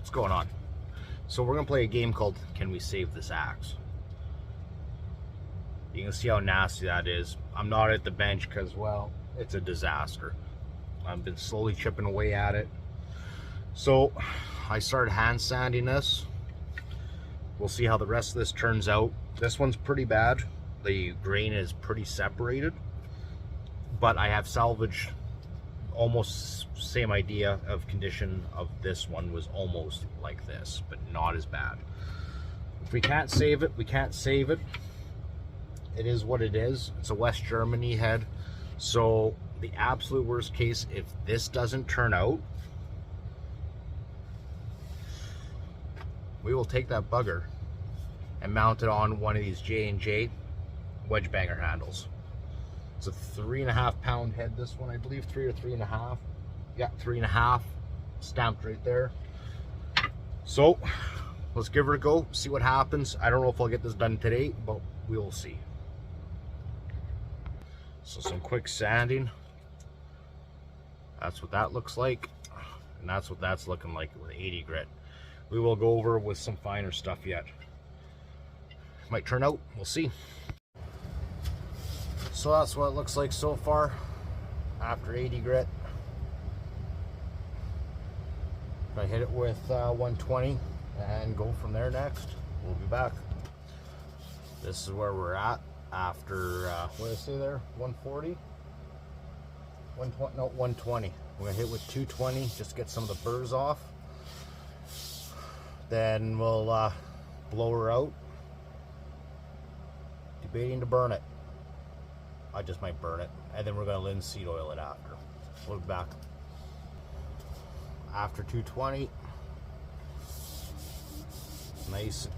What's going on? So we're gonna play a game called Can We Save This Axe? You can see how nasty that is. I'm not at the bench because, well, it's a disaster. I've been slowly chipping away at it. So I started hand sanding this. We'll see how the rest of this turns out. This one's pretty bad. The grain is pretty separated, but I have salvaged almost same idea of condition of this one was almost like this, but not as bad. If we can't save it, we can't save it. It is what it is. It's a West Germany head. So the absolute worst case, if this doesn't turn out, we will take that bugger and mount it on one of these J&J wedge banger handles. It's a 3.5 pound head, this one, I believe, 3 or 3.5. Yeah, 3.5 stamped right there. So let's give her a go, see what happens. I don't know if I'll get this done today, but we will see. So some quick sanding. That's what that looks like, and that's what that's looking like with 80 grit. We will go over with some finer stuff yet. Might turn out, we'll see. So that's what it looks like so far after 80 grit. If I hit it with 120 and go from there next, we'll be back. This is where we're at after, what did I say there? 140? 120, no, 120. We're gonna hit with 220 just to get some of the burrs off. Then we'll blow her out. Debating to burn it. I just might burn it, and then we're gonna linseed oil it after. We'll be back. After 220, nice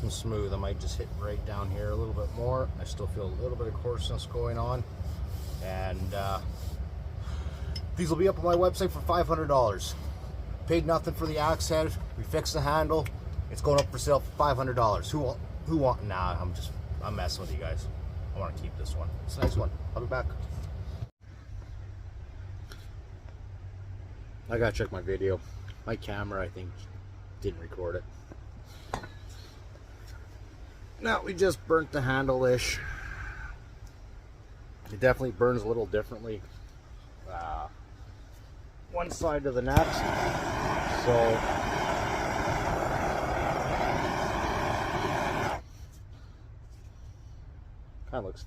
and smooth. I might just hit right down here a little bit more. I still feel a little bit of coarseness going on, and these will be up on my website for $500. Paid nothing for the axe head. We fixed the handle. It's going up for sale for $500. Who want? Nah, I'm messing with you guys. I want to keep this one. It's a nice one. I'll be back. I gotta check my video. My camera, I think, didn't record it. Now we just burnt the handle-ish. It definitely burns a little differently. One side to the next. So kind of looks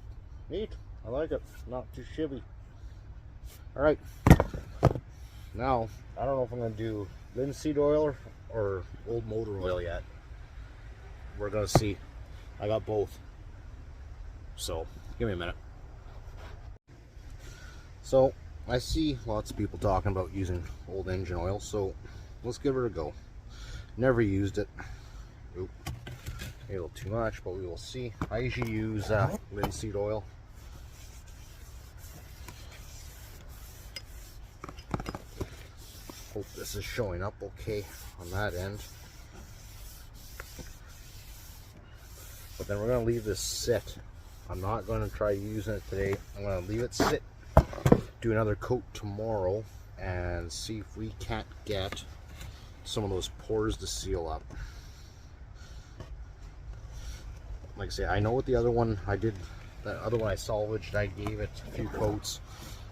neat. I like it. Not too shibby. All right. Now, I don't know if I'm going to do linseed oil or old motor oil yet. We're going to see. I got both. So, give me a minute. So, I see lots of people talking about using old engine oil, so let's give it a go. Never used it. Oop. A little too much, but we will see. I usually use linseed oil. Hope this is showing up okay on that end. But then we're going to leave this sit. I'm not going to try using it today. I'm going to leave it sit, do another coat tomorrow, and see if we can't get some of those pores to seal up. Like I say, I know what the other one I did, that other one I salvaged, I gave it a few coats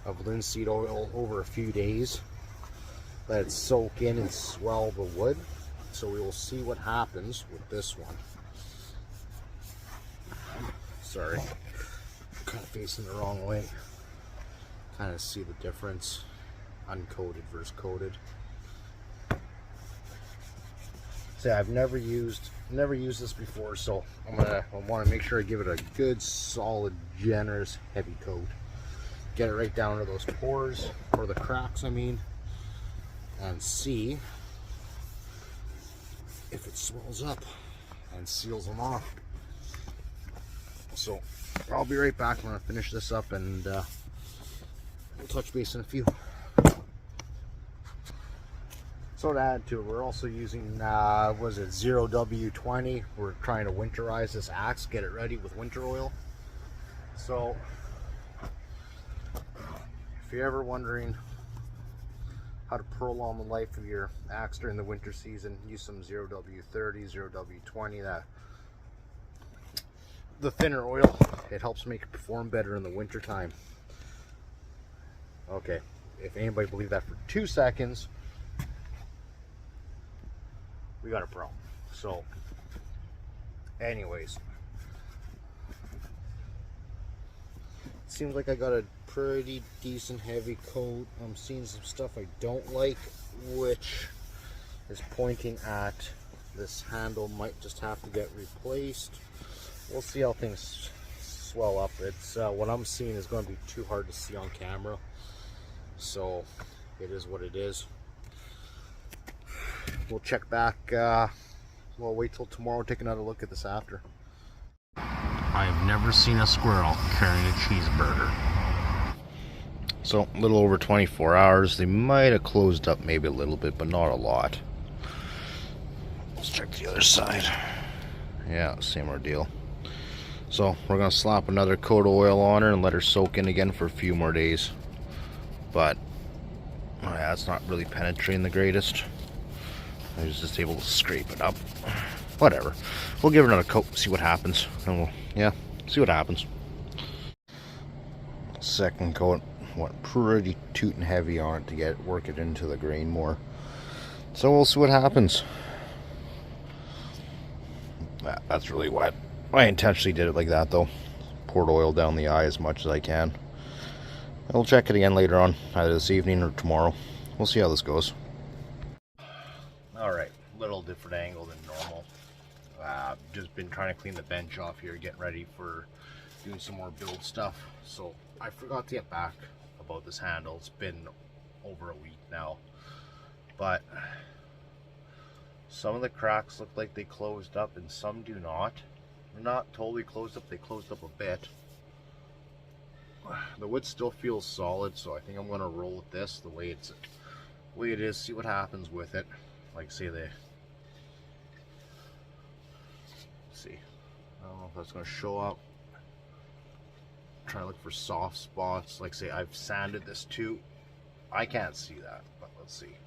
of linseed oil over a few days. Let it soak in and swell the wood. So we will see what happens with this one. Sorry, I'm kind of facing the wrong way. Kind of see the difference, uncoated versus coated. See, I've never used this before, so I want to make sure I give it a good, solid, generous, heavy coat. Get it right down to those pores, or the cracks, I mean, and see if it swells up and seals them off. So I'll be right back when I finish this up, and we'll touch base in a few. So to add to it, we're also using, was it 0W20? We're trying to winterize this axe, get it ready with winter oil. So, if you're ever wondering how to prolong the life of your axe during the winter season. Use some 0W30, 0W20, the thinner oil. It helps make it perform better in the winter time. Okay, if anybody believed that for 2 seconds, we got a problem. So anyways, it seems like I got a pretty decent heavy coat. I'm seeing some stuff I don't like, which is pointing at this handle might just have to get replaced. We'll see how things swell up. It's what I'm seeing is going to be too hard to see on camera, so it is what it is. We'll check back. We'll wait till tomorrow, take another look at this after. I have never seen a squirrel carrying a cheeseburger. So a little over 24 hours. They might have closed up maybe a little bit, but not a lot. Let's check the other side. Yeah, same ordeal. So we're gonna slap another coat of oil on her and let her soak in again for a few more days. But yeah, it's not really penetrating the greatest. I was just able to scrape it up. Whatever. We'll give her another coat, see what happens. And we'll, yeah, see what happens. Second coat went pretty tootin' heavy on it to work it into the grain more. So we'll see what happens. That's really wet. I intentionally did it like that though. Poured oil down the eye as much as I can. I'll check it again later on, either this evening or tomorrow. We'll see how this goes. Alright, little different angle than normal. Just been trying to clean the bench off here, getting ready for doing some more build stuff. So I forgot to get back about this handle. It's been over a week now. But some of the cracks look like they closed up and some do not. They're not totally closed up, they closed up a bit. The wood still feels solid, so I think I'm gonna roll with this the way it is, see what happens with it. Like say let's see. I don't know if that's gonna show up. Trying to look for soft spots. Like say I've sanded this too. I can't see that, but let's see.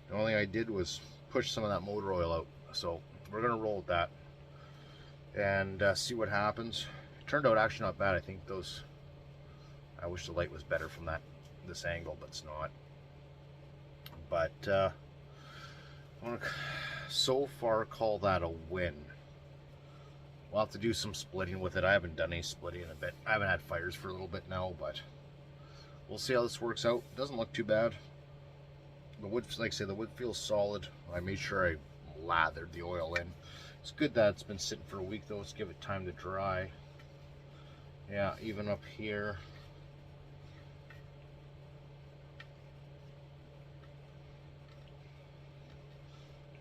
The only thing I did was push some of that motor oil out. So we're gonna roll with that and see what happens. It turned out actually not bad. I think I wish the light was better from this angle, but it's not. But I want to so far call that a win. We'll have to do some splitting with it. I haven't done any splitting in a bit. I haven't had fires for a little bit now, but we'll see how this works out. It doesn't look too bad. The wood, like I say, the wood feels solid. I made sure I lathered the oil in. It's good that it's been sitting for a week though. Let's give it time to dry. Yeah, even up here.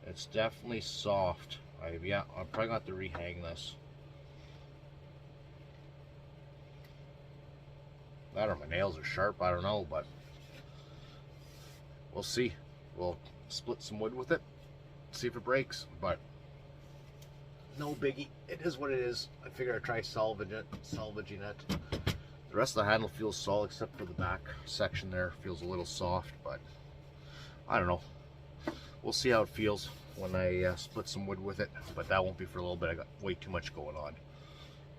It's definitely soft. Yeah, I'm probably going to have to rehang this. That or my nails are sharp, I don't know, but we'll see. We'll split some wood with it, see if it breaks, but no biggie. It is what it is. I figure I'd try salvaging it. The rest of the handle feels solid except for the back section there. Feels a little soft, but I don't know. We'll see how it feels when I split some wood with it, but that won't be for a little bit. I got way too much going on.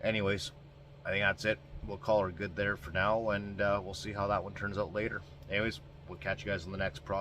Anyways, I think that's it. We'll call her good there for now, and we'll see how that one turns out later. Anyways, we'll catch you guys on the next project.